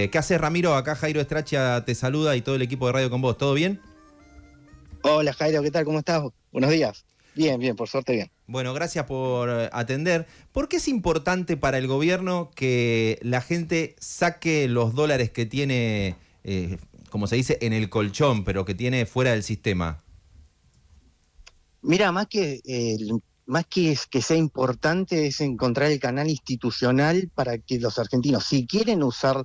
¿Qué haces, Ramiro? Acá Jairo Estrachia te saluda y todo el equipo de Radio con vos. ¿Todo bien? Hola Jairo, ¿qué tal? ¿Cómo estás? Buenos días. Bien, bien, por suerte bien. Bueno, gracias por atender. ¿Por qué es importante para el gobierno que la gente saque los dólares que tiene, como se dice, en el colchón, pero que tiene fuera del sistema? Mira, más que sea importante es encontrar el canal institucional para que los argentinos, si quieren usar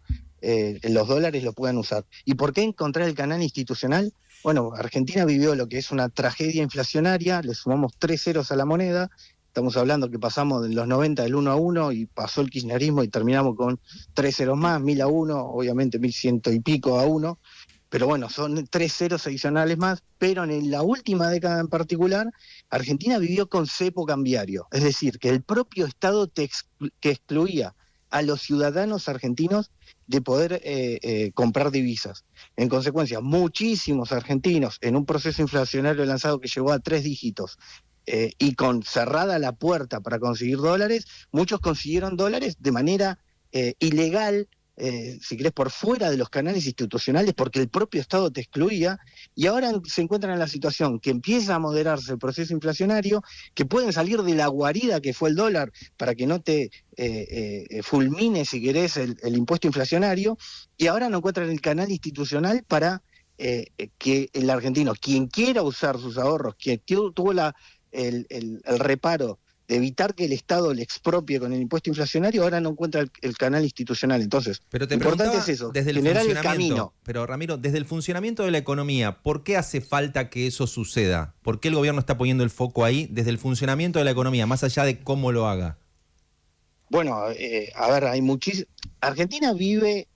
los dólares, lo puedan usar. ¿Y por qué encontrar el canal institucional? Bueno, Argentina vivió lo que es una tragedia inflacionaria, le sumamos 3 ceros a la moneda, estamos hablando que pasamos de los 90 del 1-1 y pasó el kirchnerismo y terminamos con 3 ceros más, 1000-1, obviamente 1100 y pico a 1. Pero bueno, son 3 ceros adicionales más, pero en la última década en particular, Argentina vivió con cepo cambiario, es decir, que el propio Estado que excluía a los ciudadanos argentinos de poder comprar divisas. En consecuencia, muchísimos argentinos en un proceso inflacionario lanzado que llegó a 3 dígitos y con cerrada la puerta para conseguir dólares, muchos consiguieron dólares de manera ilegal, si querés, por fuera de los canales institucionales, porque el propio Estado te excluía, y ahora se encuentran en la situación que empieza a moderarse el proceso inflacionario, que pueden salir de la guarida que fue el dólar para que no te fulmine, si querés, el impuesto inflacionario, y ahora no encuentran el canal institucional para que el argentino, quien quiera usar sus ahorros, quien tuvo el reparo de evitar que el Estado le expropie con el impuesto inflacionario, ahora no encuentra el canal institucional. Entonces, Pero te lo importante preguntaba es eso, desde el generar el funcionamiento. camino. Pero Ramiro, desde el funcionamiento de la economía, ¿por qué hace falta que eso suceda? ¿Por qué el gobierno está poniendo el foco ahí desde el funcionamiento de la economía, más allá de cómo lo haga? Bueno, a ver, hay muchísimo. Argentina vive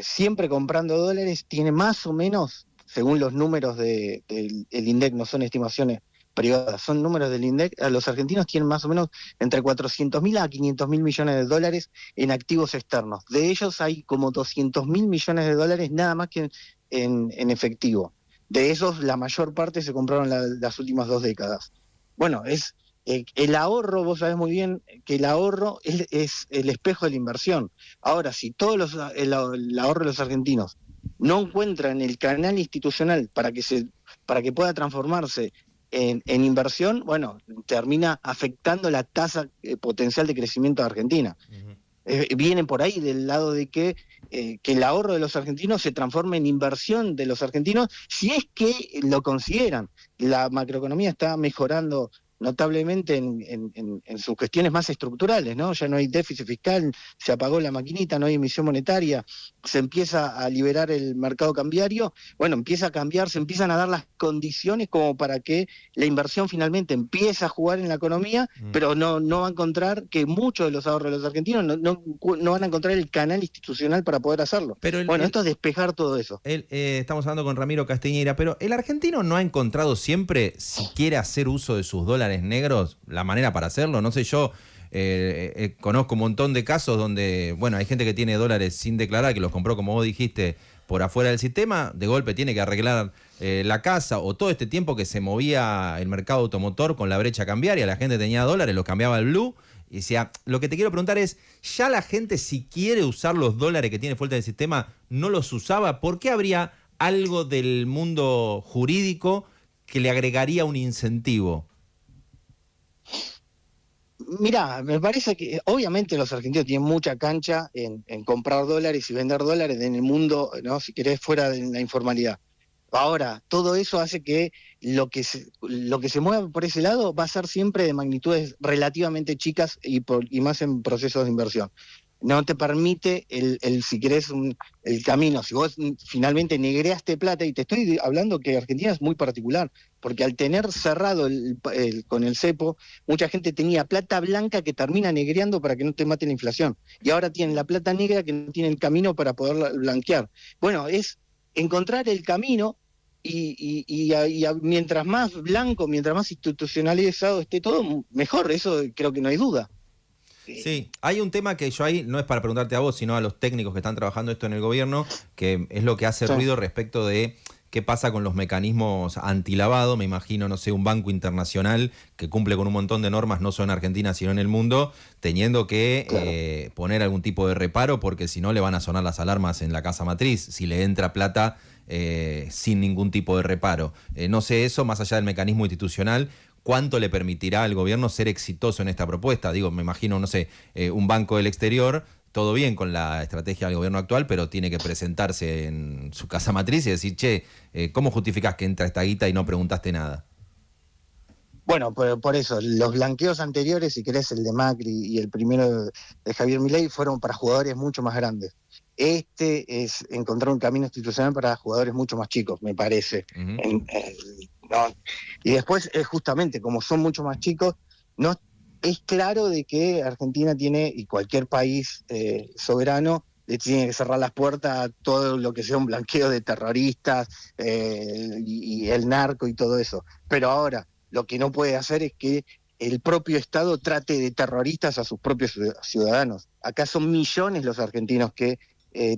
siempre comprando dólares, tiene más o menos, según los números del INDEC, no son estimaciones privadas, son números del INDEC, los argentinos tienen más o menos entre 400.000 a 500.000 millones de dólares en activos externos. De ellos hay como 200.000 millones de dólares nada más que en efectivo. De esos, la mayor parte se compraron las últimas 2 décadas. Bueno, el ahorro, vos sabés muy bien que el ahorro es el espejo de la inversión. Ahora, si el ahorro de los argentinos no encuentran el canal institucional para que pueda transformarse en inversión, bueno, termina afectando la tasa potencial de crecimiento de Argentina. Vienen por ahí del lado de que el ahorro de los argentinos se transforme en inversión de los argentinos, si es que lo consideran. La macroeconomía está mejorando notablemente en sus cuestiones más estructurales, ¿no? Ya no hay déficit fiscal, se apagó la maquinita, no hay emisión monetaria, se empieza a liberar el mercado cambiario, bueno, empieza a cambiar, se empiezan a dar las condiciones como para que la inversión finalmente empiece a jugar en la economía, pero no va a encontrar que muchos de los ahorros de los argentinos no van a encontrar el canal institucional para poder hacerlo. Pero esto es despejar todo eso. Estamos hablando con Ramiro Castañeira, pero el argentino no ha encontrado siempre, si quiere hacer uso de sus dólares negros, la manera para hacerlo. No sé, yo conozco un montón de casos donde, bueno, hay gente que tiene dólares sin declarar, que los compró, como vos dijiste, por afuera del sistema, de golpe tiene que arreglar la casa, o todo este tiempo que se movía el mercado automotor con la brecha cambiaria, la gente tenía dólares, los cambiaba al blue, y decía, lo que te quiero preguntar es, ¿ya la gente, si quiere usar los dólares que tiene fuera del sistema, no los usaba? ¿Por qué habría algo del mundo jurídico que le agregaría un incentivo? Mirá, me parece que obviamente los argentinos tienen mucha cancha en comprar dólares y vender dólares en el mundo, ¿no? Si querés, fuera de la informalidad. Ahora, todo eso hace que lo que se mueva por ese lado va a ser siempre de magnitudes relativamente chicas y más en procesos de inversión. No te permite si querés, el camino. Si vos finalmente negreaste plata, y te estoy hablando que Argentina es muy particular, porque al tener cerrado con el cepo, mucha gente tenía plata blanca que termina negreando para que no te mate la inflación. Y ahora tienen la plata negra que no tiene el camino para poderla blanquear. Bueno, es encontrar el camino y mientras más blanco, mientras más institucionalizado esté todo, mejor. Eso creo que no hay duda. Sí, hay un tema que yo ahí, no es para preguntarte a vos, sino a los técnicos que están trabajando esto en el gobierno, que es lo que hace ruido respecto de qué pasa con los mecanismos antilavado. Me imagino, no sé, un banco internacional que cumple con un montón de normas, no solo en Argentina, sino en el mundo, teniendo que Claro. poner algún tipo de reparo, porque si no le van a sonar las alarmas en la casa matriz, si le entra plata sin ningún tipo de reparo. No sé eso, más allá del mecanismo institucional, ¿cuánto le permitirá al gobierno ser exitoso en esta propuesta? Digo, me imagino, no sé, un banco del exterior, todo bien con la estrategia del gobierno actual, pero tiene que presentarse en su casa matriz y decir, che, ¿cómo justificás que entra esta guita y no preguntaste nada? Bueno, por eso, los blanqueos anteriores, si querés, el de Macri y el primero de Javier Milei, fueron para jugadores mucho más grandes. Este es encontrar un camino institucional para jugadores mucho más chicos, me parece. Ujú. No. Y después, justamente, como son mucho más chicos, no es claro de que Argentina tiene, y cualquier país soberano, le tiene que cerrar las puertas a todo lo que sea un blanqueo de terroristas y el narco y todo eso. Pero ahora, lo que no puede hacer es que el propio Estado trate de terroristas a sus propios ciudadanos. Acá son millones los argentinos que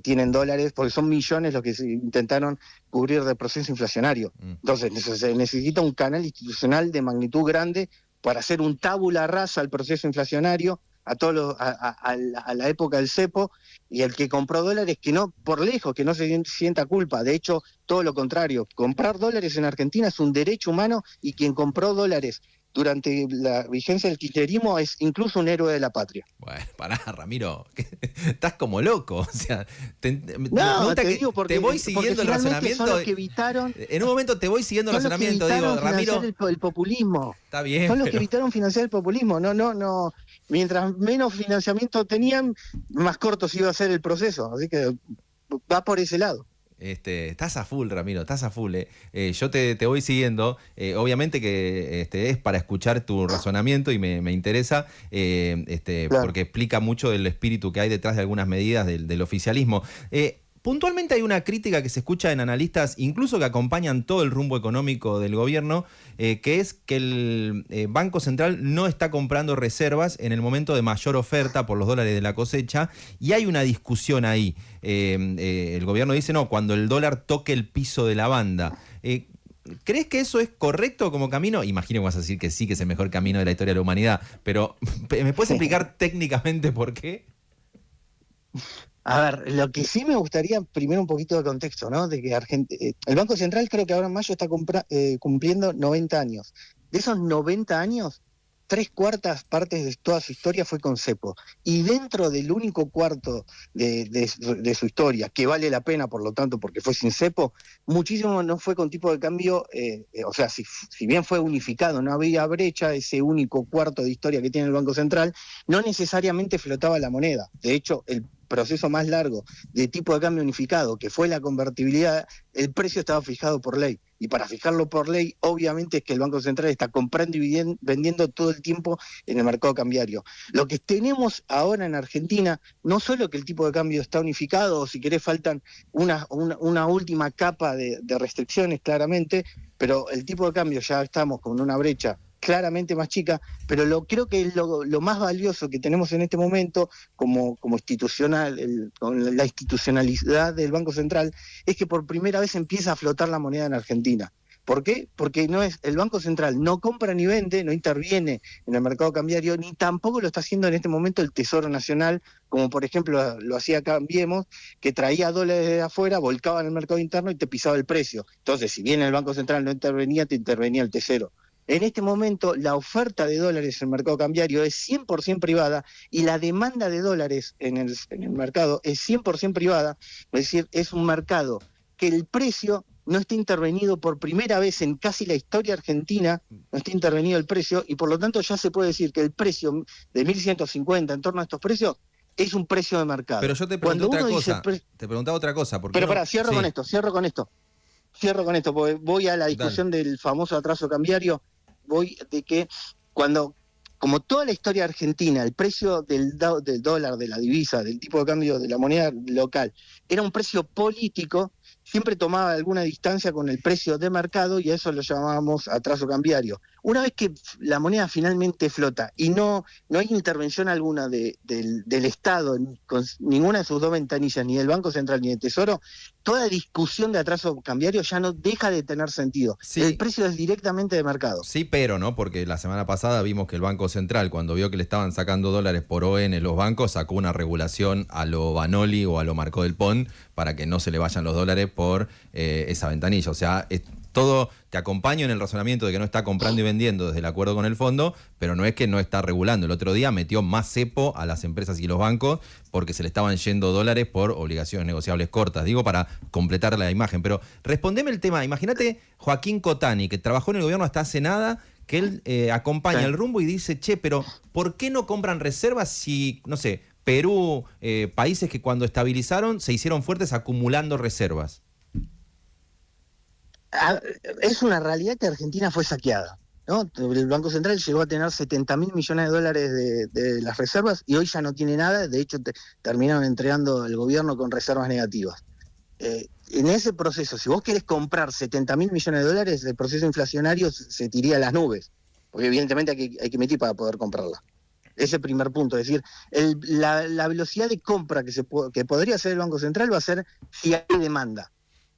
tienen dólares, porque son millones los que se intentaron cubrir del proceso inflacionario. Mm. Entonces se necesita un canal institucional de magnitud grande para hacer un tabula rasa al proceso inflacionario, a todos a la época del cepo, y el que compró dólares, que no, por lejos, que no se sienta culpa. De hecho, todo lo contrario, comprar dólares en Argentina es un derecho humano, y quien compró dólares durante la vigencia del kirchnerismo es incluso un héroe de la patria. Bueno, pará, Ramiro, estás como loco. O sea, me No, gusta te que digo te voy porque siguiendo el finalmente son razonamiento. los que evitaron, En un momento te voy siguiendo el son los que razonamiento, evitaron digo, financiar Ramiro, el populismo. está bien, Son los que pero evitaron financiar el populismo. No, no, no. Mientras menos financiamiento tenían, más corto se iba a hacer el proceso. Así que va por ese lado. estás a full, Ramiro, estás a full. Yo te voy siguiendo. Obviamente que es para escuchar tu razonamiento y me interesa, Claro. porque explica mucho del espíritu que hay detrás de algunas medidas del oficialismo. Puntualmente hay una crítica que se escucha en analistas, incluso que acompañan todo el rumbo económico del gobierno, que es que el Banco Central no está comprando reservas en el momento de mayor oferta por los dólares de la cosecha, y hay una discusión ahí. El gobierno dice, no, cuando el dólar toque el piso de la banda. ¿Crees que eso es correcto como camino? Imagino que vas a decir que sí, que es el mejor camino de la historia de la humanidad, pero ¿me puedes explicar técnicamente por qué? A ver, lo que sí me gustaría, primero un poquito de contexto, ¿no? De que el Banco Central creo que ahora en mayo está cumpliendo 90 años. De esos 90 años, 3/4 partes de toda su historia fue con cepo. Y dentro del único cuarto de su historia, que vale la pena, por lo tanto, porque fue sin cepo, muchísimo no fue con tipo de cambio, o sea, si bien fue unificado, no había brecha, ese único cuarto de historia que tiene el Banco Central, no necesariamente flotaba la moneda. De hecho, el proceso más largo de tipo de cambio unificado, que fue la convertibilidad, el precio estaba fijado por ley. Y para fijarlo por ley, obviamente es que el Banco Central está comprando y vendiendo todo el tiempo en el mercado cambiario. Lo que tenemos ahora en Argentina, no solo que el tipo de cambio está unificado, o si querés faltan una última capa de restricciones claramente, pero el tipo de cambio ya estamos con una brecha claramente más chica, pero creo que lo más valioso que tenemos en este momento como institucional, con la institucionalidad del Banco Central, es que por primera vez empieza a flotar la moneda en Argentina. ¿Por qué? Porque el Banco Central no compra ni vende, no interviene en el mercado cambiario, ni tampoco lo está haciendo en este momento el Tesoro Nacional, como por ejemplo lo hacía Cambiemos, que traía dólares de afuera, volcaba en el mercado interno y te pisaba el precio. Entonces, si bien el Banco Central no intervenía, te intervenía el Tesoro. En este momento, la oferta de dólares en el mercado cambiario es 100% privada, y la demanda de dólares en el mercado es 100% privada. Es decir, es un mercado que el precio no está intervenido por primera vez en casi la historia argentina, no está intervenido el precio, y por lo tanto ya se puede decir que el precio de 1.150 en torno a estos precios es un precio de Pero mercado. yo te pregunté Cuando otra uno dice... cosa, te preguntaba otra cosa, ¿por qué Pero no? pará, cierro con Sí, esto, porque voy a la dale. discusión del famoso atraso cambiario. Voy de que cuando, como toda la historia argentina, el precio del dólar, de la divisa, del tipo de cambio de la moneda local, era un precio político, siempre tomaba alguna distancia con el precio de mercado y a eso lo llamábamos atraso cambiario. Una vez que la moneda finalmente flota y no hay intervención alguna del Estado, con ninguna de sus dos ventanillas, ni del Banco Central ni del Tesoro, toda discusión de atraso cambiario ya no deja de tener sentido. Sí. El precio es directamente de mercado. Sí, pero no, porque la semana pasada vimos que el Banco Central, cuando vio que le estaban sacando dólares por ON los bancos, sacó una regulación a lo Banoli o a lo Marcó del Pont para que no se le vayan los dólares por esa ventanilla. O sea, todo, te acompaño en el razonamiento de que no está comprando y vendiendo desde el acuerdo con el fondo, pero no es que no está regulando. El otro día metió más cepo a las empresas y los bancos porque se le estaban yendo dólares por obligaciones negociables cortas. Digo, para completar la imagen. Pero respondeme el tema. Imagínate Joaquín Cotani, que trabajó en el gobierno hasta hace nada, que él acompaña el rumbo y dice, che, pero ¿por qué no compran reservas si, no sé, Perú, países que cuando estabilizaron se hicieron fuertes acumulando reservas? Es una realidad que Argentina fue saqueada, ¿no? El Banco Central llegó a tener 70.000 millones de dólares de las reservas y hoy ya no tiene nada. De hecho, terminaron entregando el gobierno con reservas negativas. En ese proceso, si vos querés comprar 70.000 millones de dólares, el proceso inflacionario se tiraría a las nubes, porque evidentemente hay que emitir para poder comprarla. Ese primer punto, es decir, la velocidad de compra que podría hacer el Banco Central va a ser si hay demanda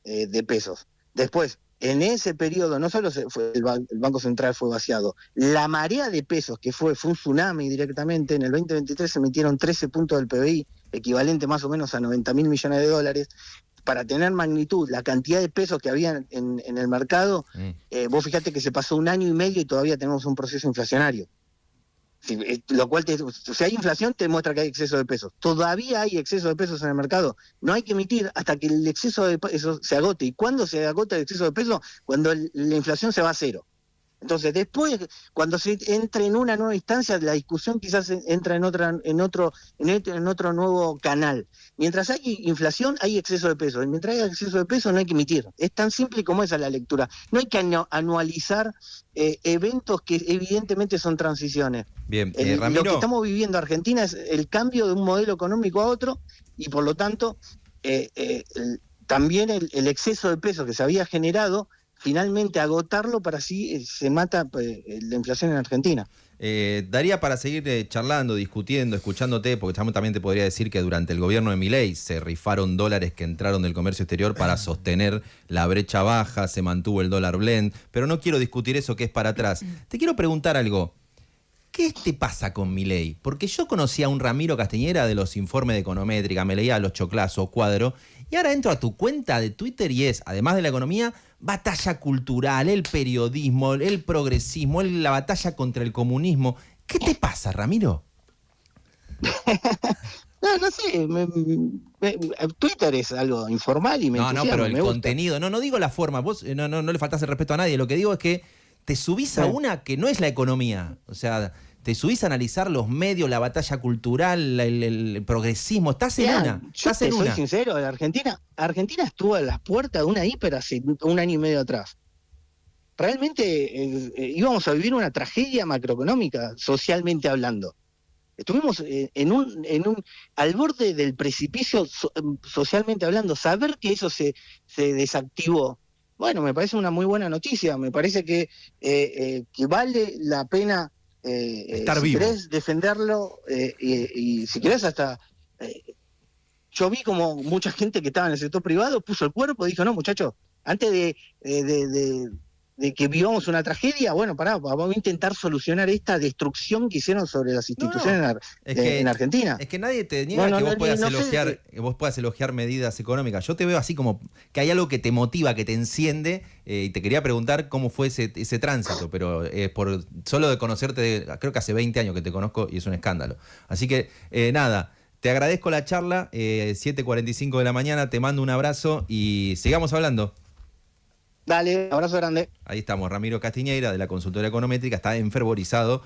de pesos. Después, en ese periodo, no solo el Banco Central fue vaciado, la marea de pesos que fue un tsunami directamente, en el 2023 se emitieron 13 puntos del PBI, equivalente más o menos a 90.000 millones de dólares. Para tener magnitud, la cantidad de pesos que había en el mercado, vos fijate que se pasó 1 año y medio y todavía tenemos un proceso inflacionario. Lo cual, si hay inflación, te muestra que hay exceso de pesos. Todavía hay exceso de pesos en el mercado. No hay que emitir hasta que el exceso de pesos se agote. ¿Y cuándo se agota el exceso de pesos? Cuando la inflación se va a cero. Entonces, después, cuando se entre en una nueva instancia, la discusión quizás entra en otro nuevo canal. Mientras hay inflación, hay exceso de pesos. Y mientras hay exceso de pesos, no hay que emitir. Es tan simple como esa la lectura. No hay que anualizar eventos que evidentemente son transiciones. Bien, Lo Ramiro, que estamos viviendo en Argentina es el cambio de un modelo económico a otro y por lo tanto también el exceso de pesos que se había generado, finalmente agotarlo para así se mata la inflación en Argentina. daría para seguir charlando, discutiendo, escuchándote, porque también te podría decir que durante el gobierno de Milei se rifaron dólares que entraron del comercio exterior para sostener la brecha baja, se mantuvo el dólar blend, pero no quiero discutir eso que es para atrás. Te quiero preguntar algo. ¿Qué te pasa con Milei? Porque yo conocía a un Ramiro Castañera de los informes de Econométrica, me leía los choclazos, cuadro, y ahora entro a tu cuenta de Twitter y es, además de la economía, batalla cultural, el periodismo, el progresismo, la batalla contra el comunismo. ¿Qué te pasa, Ramiro? No sé, Twitter es algo informal y me entusiasma, pero el me gusta. contenido, no digo la forma, vos no le faltás el respeto a nadie, lo que digo es que te subís a una que no es la economía, o sea, te subís a analizar los medios, la batalla cultural, el progresismo, estás en una. Yo te soy sincero, Argentina estuvo a las puertas de una hiper hace 1 año y medio atrás. Realmente íbamos a vivir una tragedia macroeconómica, socialmente hablando. Estuvimos al borde del precipicio socialmente hablando. Saber que eso se desactivó, bueno, me parece una muy buena noticia. Me parece que vale la pena, estar si vivo. querés defenderlo, y si querés hasta... yo vi como mucha gente que estaba en el sector privado puso el cuerpo y dijo, no, muchachos, antes de que vivamos una tragedia, bueno, vamos a intentar solucionar esta destrucción que hicieron sobre las instituciones en Argentina. Es que nadie te niega que vos puedas elogiar medidas económicas. Yo te veo así como que hay algo que te motiva, que te enciende, y te quería preguntar cómo fue ese tránsito, pero por solo de conocerte, creo que hace 20 años que te conozco y es un escándalo. Así que, nada, te agradezco la charla, 7:45 de la mañana, te mando un abrazo y sigamos hablando. Dale, abrazo grande. Ahí estamos, Ramiro Castiñeira de la consultora econométrica, está enfervorizado